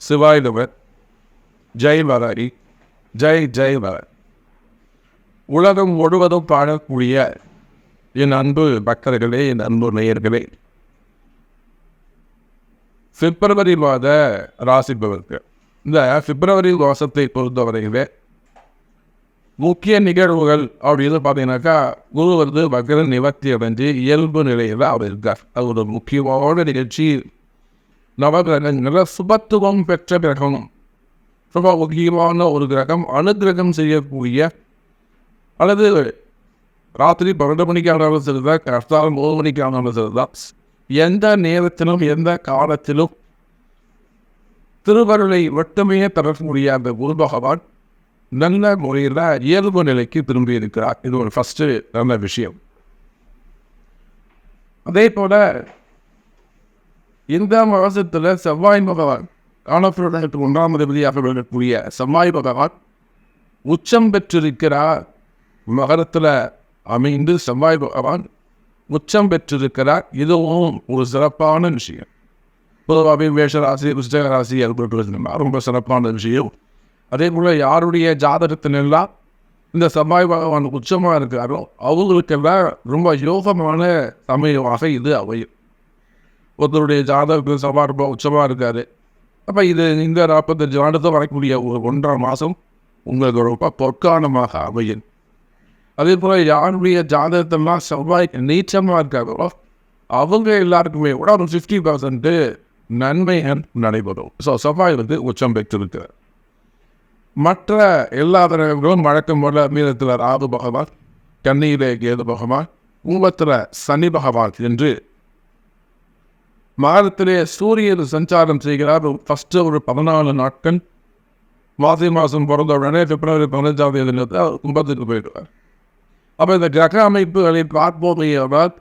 சிவாய் நம. ஜெய் வராரி. ஜெய் ஜெய் வராரி. உலகம் முழுவதும் பாடக்கூடிய என் அன்பு பக்தர்களே, என் அன்பு நேயர்களே, பிப்ரவரி மாத ராசி பலன்கள். இந்த பிப்ரவரி மாதத்தை பொறுத்தவரையிலே முக்கிய நிகழ்வுகள் அப்படின்னு பார்த்தீங்கன்னாக்கா, குரு வந்து வக்ர நிவர்த்தி அடைஞ்சு இயல்பு நிலையில் அவர் இருக்கார். அது ஒரு முக்கியமான நிகழ்ச்சி. நவகிரகங்களில் சுபத்துவம் பெற்ற கிரகம், ரொம்ப முக்கியமான ஒரு கிரகம். அனுகிரகம் செய்யக்கூடிய, அல்லது ராத்திரி 12 மணிக்கு ஆனாலும் சரிதான், கரெக்டாக 3 மணிக்கு ஆனாலும் சரிதான், எந்த நேரத்திலும் எந்த காலத்திலும் திருவருளை மட்டுமே தரக்கூடிய அந்த குரு பகவான் நல்ல முறையில் இயல்பு நிலைக்கு திரும்பி இருக்கிறார். இது ஒரு ஃபஸ்ட்டு நல்ல விஷயம். அதே போல இந்த மாதத்தில் செவ்வாய் பகவான், காலப்பிரதத்துக்கு 1ஆம் அதிபதியாக விளங்கக்கூடிய செவ்வாய் பகவான் உச்சம் பெற்றிருக்கிறார். மகரத்தில் அமைந்து செவ்வாய் பகவான் உச்சம் பெற்றிருக்கிறார். இதுவும் ஒரு சிறப்பான விஷயம். பொதுவாகவே மேஷராசி, விருச்சிக ராசி ரொம்ப சிறப்பான விஷயம். அதே போல் யாருடைய ஜாதகத்தினெல்லாம் இந்த செவ்வாய் பகவான் உச்சமாக இருக்கிறாரோ அவங்களுக்கெல்லாம் ரொம்ப யோகமான சமயமாக இது அமையும். ஒருத்தருடைய ஜாதகத்தில் செவ்வாய் ரொம்ப உச்சமாக இருக்காரு. அப்போ இது இந்த 45 வருடத்தை வரக்கூடிய ஒரு 1.5 மாதம் உங்களுக்கு ரொம்ப பொற்காலமாக அமையும். அதே போல் யாருடைய ஜாதகத்தெல்லாம் செவ்வாய் நீச்சமாக இருக்காங்களோ அவங்க எல்லாருக்குமே கூட ஒரு 50% நன்மைகள் நடைபெறும். ஸோ செவ்வாய் வந்து உச்சம் பெற்றிருக்கிறார். மற்ற எல்லா கிரகங்களும் வழக்கம் போல மீனத்தில் ராகு பகவான், கன்னியிலே கேது பகவான், கும்பத்தில் சனி பகவான் என்று மாதத்திலே சூரியன் சஞ்சாரம் செய்கிறார். ஃபஸ்ட்டு ஒரு 14 நாட்கள் மாசி மாதம் பிறந்த உடனே பிப்ரவரி 15ஆம் தேதி கும்பத்துக்கு போயிடுவார். அப்போ இந்த கிரக அமைப்புகளை பார்ப்போமையானால்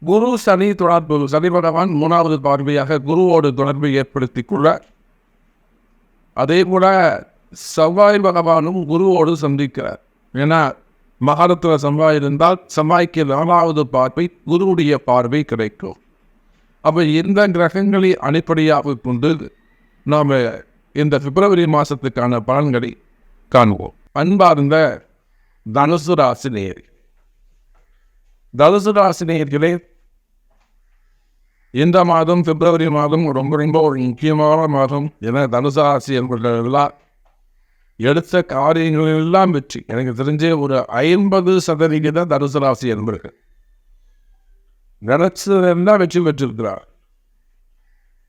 குரு சனி தொடர்பு, சனி பகவான் 3வது பார்வையாக குருவோடு தொடர்பை ஏற்படுத்தி கொள்ள, அதே போல செவ்வாய் பகவானும் குருவோடு சந்திக்கிறார். ஏன்னா மகரத்தில் செவ்வாய் இருந்தால் செவ்வாய்க்கு 4வது பார்வை குருவுடைய பார்வை கிடைக்கும். அப்போ இந்த கிரகங்களை அடிப்படையாக கொண்டு நாம் இந்த பிப்ரவரி மாதத்துக்கான பலன்களை காண்போம். அன்பார்ந்த தனுசு ராசி நேயர்களே, தனுசு ராசி நேயர்களே, இந்த மாதம் பிப்ரவரி மாதம் ரொம்ப ரொம்ப ஒரு முக்கியமான மாதம். ஏன்னா தனுசு ராசி என்பவர்களெல்லாம் எடுத்த காரியங்களெல்லாம் வெற்றி. எனக்கு தெரிஞ்ச ஒரு 50% தனுசு ராசி என்பவர்கள் நினைச்சதெல்லாம் வெற்றி பெற்றிருக்கிறார்.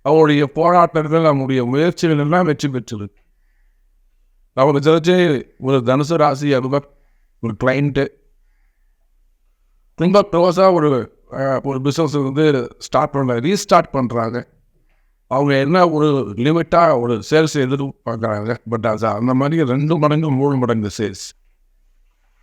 அவருடைய போராட்டங்கள், நம்முடைய முயற்சிகள் எல்லாம் வெற்றி பெற்றிருக்கு. நமக்கு தெரிஞ்ச ஒரு தனுசு ராசி அனுபவ ஒரு கிளைண்ட்டு ரொம்ப க்ளோஸாக ஒரு பிஸ்னஸ் வந்து ரீஸ்டார்ட் பண்ணுறாங்க. அவங்க என்ன ஒரு லிமிட்டாக ஒரு சேல்ஸ் எதிர்பார்க்குறாங்க. பட் அது அந்த மாதிரி 2 மடங்கு 3 மடங்கு சேல்ஸ்.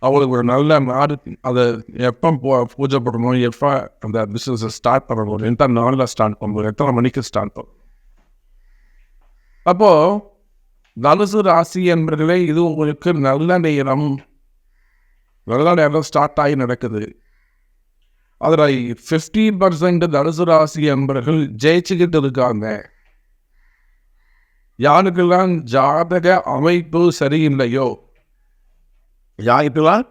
அவங்களுக்கு ஒரு நல்ல நாடு, அதை எப்போ பூஜை பண்ணணும், எப்போ அந்த பிஸ்னஸை ஸ்டார்ட் பண்ணணும், எந்த நாளில் ஸ்டார்ட் பண்ணணும், எத்தனை மணிக்கு ஸ்டார்ட் பண்ணணும். அப்போது தனுசு ராசி என்பதிலே இது உங்களுக்கு நல்ல நேரம் ஸ்டார்ட் ஆகி நடக்குது. அதில் 50% தனுசு ராசி என்பவர்கள் ஜெயிச்சுக்கிட்டு இருக்காங்க. யாருக்கெல்லாம் ஜாதக அமைப்பு சரியில்லையோ, யாருக்கெல்லாம்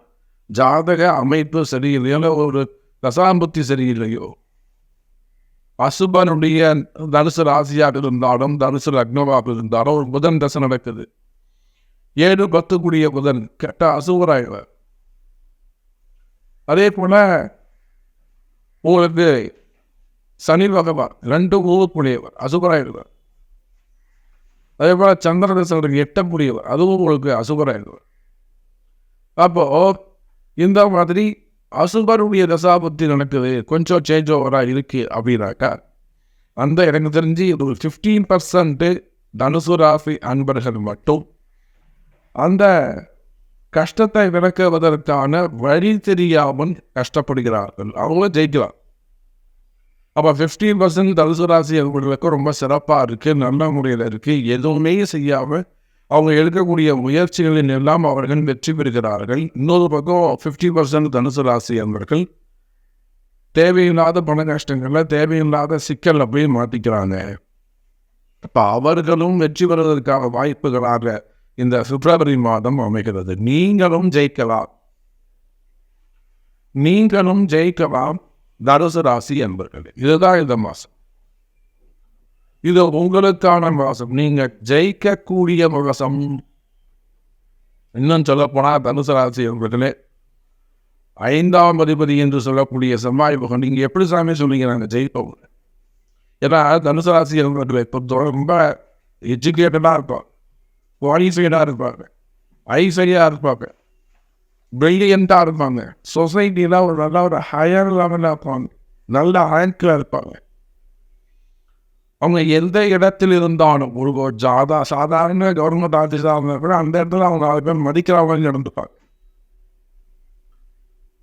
ஜாதக அமைப்பு சரியில்லையோ, ஒரு தசாம்புத்தி சரியில்லையோ, அசுபனுடைய தனுசு ராசியாக இருந்தாலும் தனுசு லக்னமாக இருந்தாலும் ஒரு புதன் தசை நடக்குது. 7-10 கூடிய புதன் கெட்ட அசுவராயிடுவார். அதே போல உங்களுக்கு சனி பகவான் 2 கூடியவர் அசுபராயிடுவார். அதே போல சந்திர தசை 8 கூடியவர், அதுவும் உங்களுக்கு அசுபராயிடுவார். அப்போ இந்த மாதிரி அசுபருடைய தசாபுத்தி நடக்குது, கொஞ்சம் சேஞ்ச் ஓவராக இருக்கு அப்படின்னாக்கா, அந்த எனக்கு தெரிஞ்சு ஒரு 15% தனுசு ராசி அன்பர்கள் மட்டும் அந்த கஷ்டத்தை விளக்குவதற்கான வழி தெரியாமல் கஷ்டப்படுகிறார்கள். அவங்க ஜெயிக்கலாம். அப்போ 15% தனுசு ராசி அன்பர்களுக்கு ரொம்ப சிறப்பாக இருக்குது, நல்ல முறையில் இருக்குது. எதுவுமே செய்யாமல் அவங்க எடுக்கக்கூடிய முயற்சிகளின் எல்லாம் அவர்கள் வெற்றி பெறுகிறார்கள். இன்னொரு பக்கம் 50% தனுசு ராசி அன்பர்கள் தேவையில்லாத பண கஷ்டங்களில் தேவையில்லாத சிக்கலில் போய் மாட்டிக்கிறாங்க. இப்போ அவர்களும் வெற்றி பெறுவதற்கான வாய்ப்புகளாக இந்த பிப்ரவரி மாதம் அமைகிறது. நீங்களும் ஜெயிக்கலாம் தனுசு ராசி என்பர்களே. இதுதான் இந்த மாதம். இது உங்களுக்கான மாதம். நீங்க ஜெயிக்கக்கூடிய மாதம். இன்னும் சொல்ல போனால் தனுசு ராசி என்பர்களே, 5ஆம் அதிபதி என்று சொல்லக்கூடிய செவ்வாய் பகவான், நீங்க எப்படி சாமி சொல்லிங்க நாங்கள் ஜெயிப்போம்? ஏன்னா தனுசு ராசி என்பவர்களை பொறுத்தவரை ரொம்ப எஜுகேட்டடாக இருப்பாங்க, குவாலிஃபைடாக இருப்பாங்க, ஐசரியாக இருப்பாங்க, பிரில்லியண்ட்டாக இருப்பாங்க, சொசைட்டியில் ஒரு நல்ல ஒரு ஹையர் லெவலில் இருப்பாங்க, நல்ல ரேங்கில் இருப்பாங்க. அவங்க எந்த இடத்தில் இருந்தாலும் ஒரு சாதாரண கவர்மெண்ட் ஆஃபீஸாக இருந்தால் கூட அந்த இடத்துல அவங்க 4 பேர் மதிக்கிறவங்க நடந்துப்பாங்க.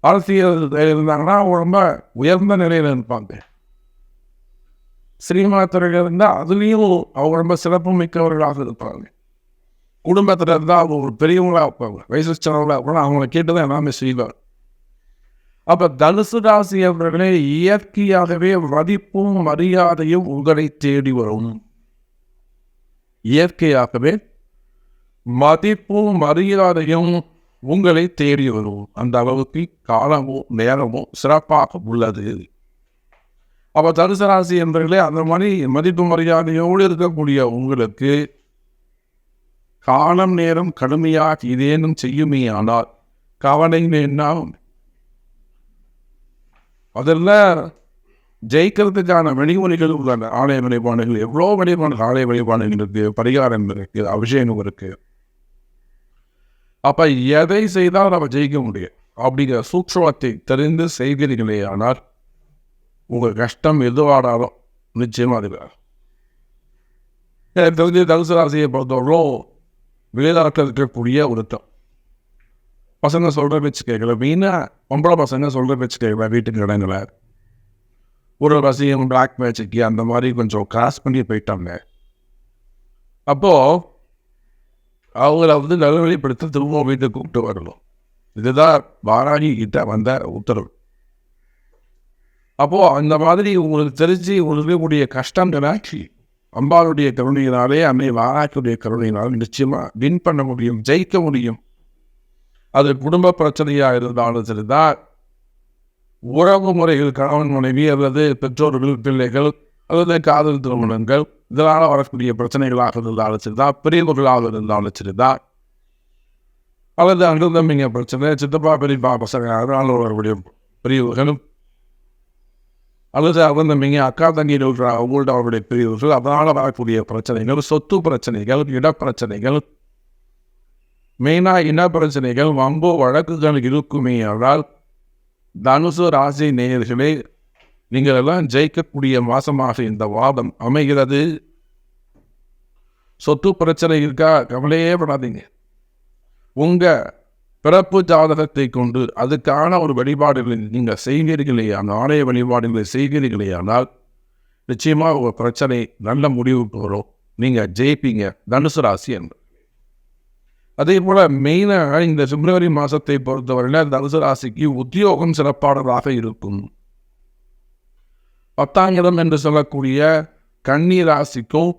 அரசியல் இருந்தாங்கன்னா அவங்க ரொம்ப உயர்ந்த நிலையில் இருப்பாங்க. சினிமா துறையில் இருந்தால் அதுலேயும் அவங்க ரொம்ப சிறப்பு மிக்கவர்களாக இருப்பாங்க. குடும்பத்தில் இருந்தால் அவங்க ஒரு பெரியவங்களாக இருப்பாங்க, வயசுச்சவங்களாக இருப்பாங்க. அவங்கள கேட்டு தான் எல்லாமே செய்வாங்க. அப்போ தனுசு ராசி அவர்களே, இயற்கையாகவே மதிப்பும் மரியாதையும் உங்களை தேடி வரும். இயற்கையாகவே மதிப்பும் மரியாதையும் உங்களை தேடி வரும். அந்த அளவுக்கு காலமும் நேரமும் சிறப்பாக உள்ளது. அப்போ தனுசு ராசி என்பவர்களே, அந்த மாதிரி மதிப்பு மரியாதையோடு இருக்கக்கூடிய உங்களுக்கு காலம் நேரம் கடுமையாக இதேனும் செய்யுமே ஆனால் கவலை வேண்டாம். அதில் ஜெயிக்கிறதுக்கான வழிமுறைகள் உள்ளன. ஆலய வழிபாடுகள், எவ்வளோ வழிபாடுகள், ஆலய வழிபாடுகள் இருக்குது, பரிகாரம் இருக்குது, அபிஷேகம் இருக்குது. அப்போ எதை செய்தால் நம்ம ஜெயிக்க முடியும் அப்படிங்கிற சூட்சமத்தை தெரிந்து செய்கிறீர்களே ஆனால் உங்கள் கஷ்டம் எதுவானாலும் நிச்சயமாக இருக்கிறார். தெரிஞ்சு தனுசு ராசியை பொறுத்தவரைக்கும் வெளிநாட்டில் இருக்கக்கூடிய ஒருத்தம் பசங்க சொல்கிற பேச்சு கேட்கல. மெயினாக பொம்பளை பசங்க சொல்கிற பேச்சு கேட்கல. வீட்டுக்கு இடங்களை ஒரு ரசிகம், பிளாக் மேட்சுக்கு அந்த மாதிரி கொஞ்சம் கிராஸ் பண்ணி போயிட்டாங்க. அப்போது அவங்கள நல்வழிப்படுத்த திரும்ப வீட்டுக்கு கூப்பிட்டு வரணும். இதுதான் வாராகி கிட்ட வந்த உத்தரவு. அப்போது அந்த மாதிரி உங்களுக்கு தெரிஞ்சு உங்களுக்கு இருக்கக்கூடிய கஷ்டம் நினைச்சி அம்பாளுடைய கருணையினாலே, அன்னை வாராகியுடைய கருணையினாலும் நிச்சயமாக வின் பண்ண முடியும், ஜெயிக்க முடியும். அது குடும்ப பிரச்சனையாக இருந்தாலும் சரிதான், உறவு முறைகள், கணவன் மனைவி அல்லது பெற்றோர்கள் பிள்ளைகள் அல்லது காதல் திருமணங்கள், இதனால் வரக்கூடிய பிரச்சனைகளாக இருந்தாலும் சரிதான், பிரிவுகளாக இருந்தாலும் சரிதான், அல்லது அங்கு தம்பிங்க பிரச்சனை, சித்தப்பா பெரியப்பா பசங்க அதனால் வரக்கூடிய பிரிவுகள், அல்லது அவங்க தம்பிங்க அக்கா தங்கியில் இருக்கிற அவங்கள்ட்ட அவருடைய பிரிவுகள், அதனால் வரக்கூடிய பிரச்சனைகள், சொத்து பிரச்சனைகள், இடப்பிரச்சனைகள், மெயினாக இன பிரச்சனைகள், வம்பு வழக்குகள் இருக்குமே என்றால் தனுசு ராசி நேயர்களே, நீங்கள் எல்லாம் ஜெயிக்கக்கூடிய மாசமாக இந்த வாதம் அமைகிறது. சொத்து பிரச்சனை இருக்கா, கவலையே படாதீங்க. உங்கள் பிறப்பு ஜாதகத்தை கொண்டு அதுக்கான ஒரு வழிபாடுகளை நீங்கள் செய்கிறீர்களே, அந்த ஆலய வழிபாடுகளை செய்கிறீர்களே ஆனால் நிச்சயமாக உங்கள் பிரச்சனை நல்ல முடிவுக்கு வரும். நீங்கள் ஜெயிப்பீங்க தனுசு ராசி என்று. அதே போல் மெயினாக இந்த பிப்ரவரி மாதத்தை பொறுத்தவரையில் தனுசு ராசிக்கு உத்தியோகம் சிறப்பானதாக இருக்கும். 10ஆம் இடம் என்று சொல்லக்கூடிய கன்னி ராசிக்கும்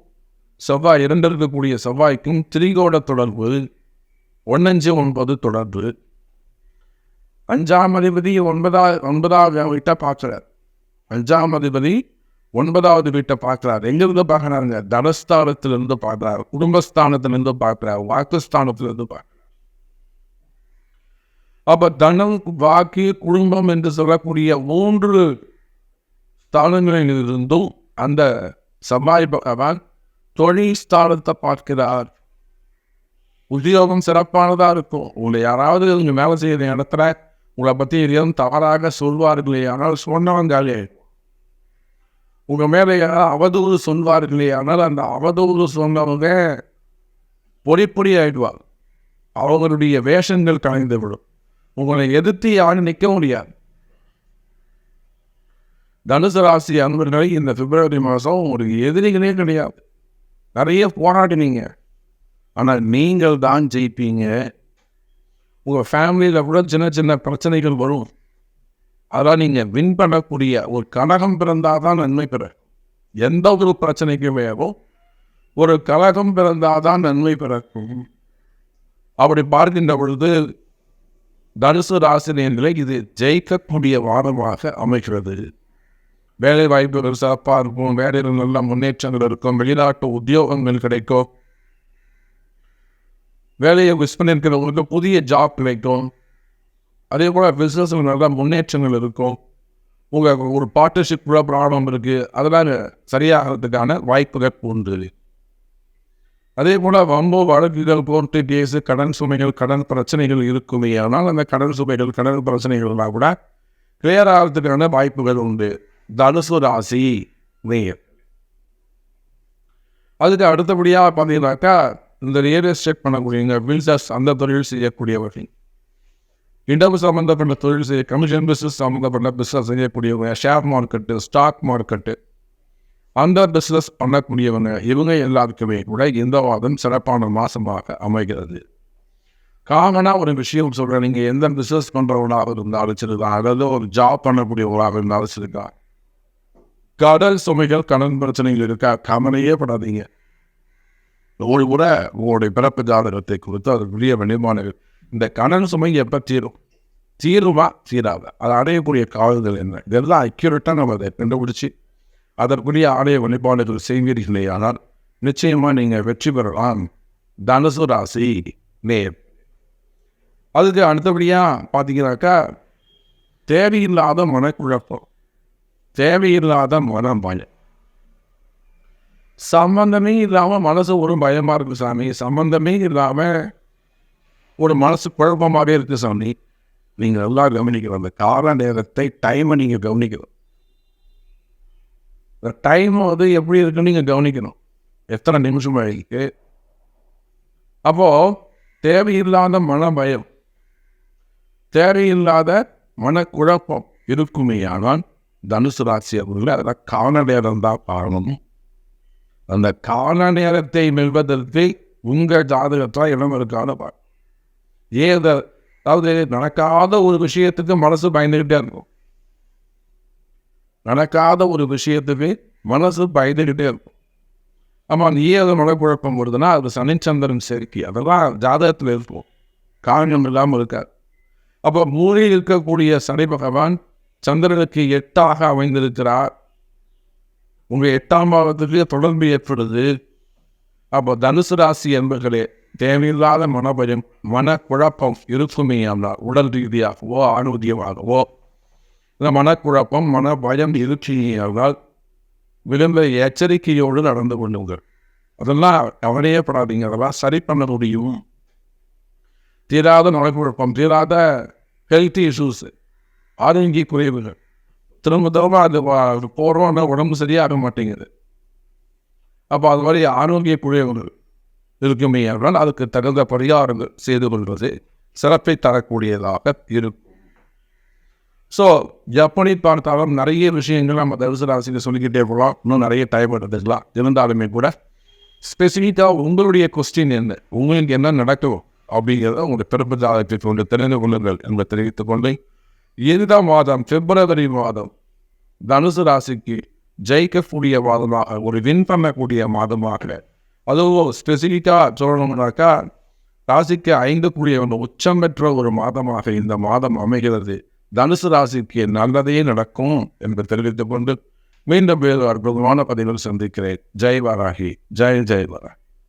செவ்வாய் 2 இருக்கக்கூடிய செவ்வாய்க்கும் திரிகோண தொடர்பு, 1-9 தொடர்பு. 5ஆம் அதிபதி 9வது வீட்டை பார்க்கிறார். 5ஆம் அதிபதி 9வது வீட்டை பார்க்கிறார். எங்கிருந்து பார்க்கிறாருங்க? தனஸ்தானத்திலிருந்து பார்க்கிறார், குடும்பஸ்தானத்திலிருந்து பார்க்கிறார், வாக்குஸ்தானத்திலிருந்து பார்க்கிறார். அப்ப தனம், வாக்கு, குடும்பம் என்று சொல்லக்கூடிய 3 ஸ்தானங்களில் இருந்தும் அந்த செவ்வாய் பகவான் தொழில் ஸ்தானத்தை பார்க்கிறார். உத்தியோகம் சிறப்பானதாக இருக்கும். உங்களை யாராவது இங்கே வேலை செய்கிற இடத்துல உங்களை பற்றி எதையும் தவறாக சொல்வார்களே ஆனால் சொன்னவங்காலே, உங்கள் மேலே யாராவது அவதூறு சொல்வார்களே ஆனால் அந்த அவதூறு சொன்னவங்க பொடி ஆகிடுவாங்க. அவங்களுடைய வேஷங்கள் கலைந்து விடும். உங்களை எதிர்த்து யாரும் நிற்க முடியாது. தனுசு ராசி அன்பர்களை இந்த பிப்ரவரி மாதம் ஒரு எதிரிகளே கிடையாது. நிறைய போராடினீங்க, ஆனால் நீங்கள் தான் ஜெயிப்பீங்க. உங்கள் ஃபேமிலியில் கூட சின்ன சின்ன பிரச்சனைகள் வரும். அதெல்லாம் நீங்கள் வின் பண்ணக்கூடிய ஒரு கனகம் பிறந்தால் தான் நன்மை பெற. எந்த ஒரு பிரச்சனைக்குமேவோ ஒரு கலகம் பிறந்தாதான் நன்மை பிறக்கும். அப்படி பார்க்கின்ற பொழுது தனுசு ராசினியர்களை இது ஜெயிக்கக்கூடிய வாரமாக அமைகிறது. வேலை வாய்ப்புகள் சிறப்பாக இருக்கும், வேலையில் நல்ல முன்னேற்றங்கள் இருக்கும், வெளிநாட்டு உத்தியோகங்கள் கிடைக்கும், வேலையை மிஸ் பண்ணியிருக்கிறவங்களுக்கு புதிய ஜாப் கிடைக்கும், அதே போல் பிஸ்னஸில் நல்ல முன்னேற்றங்கள் இருக்கும். உங்கள் ஒரு பார்ட்னர்ஷிப் கூட ப்ராப்ளம் இருக்குது, அதெல்லாம் சரியாகிறதுக்கான வாய்ப்புகள் உண்டு. அதே போல் வம்போ வழக்குகள், கோர்ட்டு கேஸு, கடன் சுமைகள், கடன் பிரச்சனைகள் இருக்குமே. ஆனால் அந்த கடன் சுமைகள், கடன் பிரச்சனைகள்லாம் கூட கிளியர் ஆகிறதுக்கான வாய்ப்புகள் உண்டு. தனுசு ராசி நேயர். அதுக்கு அடுத்தபடியாக பார்த்தீங்கன்னாக்கா இந்த ரியல் எஸ்டேட் பண்ணக்கூடியவங்க, பில்டர்ஸ், அந்த தொழில் செய்யக்கூடியவர்கள், இடம் சம்மந்தப்பட்ட தொழில் செய்ய, கமிஷன் பிஸ்னஸ் சம்மந்தப்பட்ட பிஸ்னஸ் செய்யக்கூடியவங்க, ஷேர் மார்க்கெட்டு, ஸ்டாக் மார்க்கெட்டு, அந்த பிஸ்னஸ் பண்ணக்கூடியவங்க, இவங்க எல்லாருக்குமே கூட இந்த வாரம் சிறப்பான மாதமாக அமைகிறது. காமனாக ஒரு விஷயம் சொல்கிறேன், நீங்கள் எந்த பிஸ்னஸ் பண்ணுறவங்களாக இருந்தாலும் சரிதான், அதாவது ஒரு ஜாப் பண்ணக்கூடியவங்களாக இருந்தாலும் சரிதான், கடல் சுமைகள், கடன் பிரச்சனைகள் இருக்கா, கவலையே படாதீங்க. ஒரு முறை உங்களுடைய பிறப்பு ஜாதகத்தை குறித்து அது பெரிய வெளிமானங்கள், இந்த கடன் சுமை எப்போ தீரும், தீருமா தீராத, அதை அடையக்கூடிய காலங்கள் என்ன, இதெல்லாம் அக்யூரேட்டாக நம்ம அதை கண்டுபிடிச்சி அதற்குரிய ஆலய வழிபாடுகள் செய்வீர்களே, ஆனால் நிச்சயமாக நீங்கள் வெற்றி பெறலாம். தனுசு ராசி நேர். அதுக்கு அடுத்தபடியாக பார்த்தீங்கன்னாக்கா தேவையில்லாத மனக்குழப்பம், தேவையில்லாத மனம் பயம், சம்பந்தமே இல்லாமல் மனசு ஒரு பயமாக இருக்குது சாமி, சம்பந்தமே இல்லாமல் ஒரு மனசு குழப்பமாகவே இருக்குது சாமி. நீங்கள் எல்லாம் கவனிக்கணும், அந்த கால நேரத்தை, டைமை நீங்கள் கவனிக்கணும். இந்த டைம் எப்படி இருக்குன்னு நீங்கள் கவனிக்கணும், எத்தனை நிமிஷம் ஆகிருக்கு. அப்போது தேவையில்லாத மன பயம், தேவையில்லாத மனக்குழப்பம் இருக்குமே. ஆனால் தனுசு ராசி அவர்கள் அதில் கால நேரம் தான் காரணம். அந்த கால நேரத்தை வெல்வதற்கு உங்கள் ஜாதகத்தால் இடம் இருக்காத பாரு. அதாவது நடக்காத ஒரு விஷயத்துக்கு மனசு பயந்துக்கிட்டே இருக்கும், நடக்காத ஒரு விஷயத்துக்கு மனசு பயந்துக்கிட்டே இருக்கும். ஆமாம், ஏதோ மனக்குழப்பம் வருதுன்னா அது சனிச்சந்திரன் சேர்க்கை, அதெல்லாம் ஜாதகத்தில் இருக்கும், காரணம் இல்லாமல் இருக்காது. அப்போ மூலையில் இருக்கக்கூடிய சனி பகவான் சந்திரனுக்கு 8ஆக அமைந்திருக்கிறார். உங்கள் 8ஆம் பாவத்துக்கு தொடர்பு ஏற்படுது. அப்போ தனுசு ராசி என்பர்களே, தேவையில்லாத மனபயம், மனக்குழப்பம் இருக்குமே என்றால் உடல் ரீதியாகவோ ஆரோக்கியமாகவோ இந்த மனக்குழப்பம், மனபயம் இருக்கிறால் விரும்ப எச்சரிக்கையோடு நடந்து கொள்ளுங்கள். அதெல்லாம் கவலையே படாதீங்க, அதெல்லாம் சரி பண்ண முடியும். தீராத மனக்குழப்பம், தீராத ஹெல்த் இஷ்யூஸ், ஆரோக்கிய குறைவுகள், திரும்ப திரும்ப அது போகிறோன்னா உடம்பு சரியாக மாட்டேங்குது. அப்போ அது மாதிரி ஆரோக்கிய குறைவுகள் இருக்குமே என்றால் அதுக்கு தகுந்த பரிகாரங்கள் செய்து கொள்வது சிறப்பை தரக்கூடியதாக இருக்கும். ஸோ எப்படி பார்த்தாலும் நிறைய விஷயங்கள் நம்ம தனுசு ராசியில் சொல்லிக்கிட்டே போகலாம், இன்னும் நிறைய டைம் எடுத்துக்கலாம். இருந்தாலுமே கூட ஸ்பெசிஃபிக்காக உங்களுடைய கொஸ்டின் என்ன, உங்களுக்கு என்ன நடக்கும் அப்படிங்கிறத உங்களுடைய பிறப்பு ஜாதகத்தை கொண்டு தெரிந்து கொள்ளுங்கள் என்பதை தெரிவித்துக் கொண்டு, இந்த மாதம் பிப்ரவரி மாதம் தனுசு ராசிக்கு ஜெயிக்கக்கூடிய மாதமாக, ஒரு வின் பண்ணக்கூடிய மாதமாக, அதுவும் ஸ்பெசிஃபிக்காக சொல்லணும்னாக்கா ராசிக்கு 5 கூடிய உச்சம் பெற்ற ஒரு மாதமாக இந்த மாதம் அமைகிறது. தனுசு ராசிக்கு நல்லதே நடக்கும் என்று தெரிவித்துக் கொண்டு மீண்டும் வேறு அற்புதமான பதிவில் சந்திக்கிறேன். ஜெய் வாராகி, ஜெய் ஜெய் வாராகி.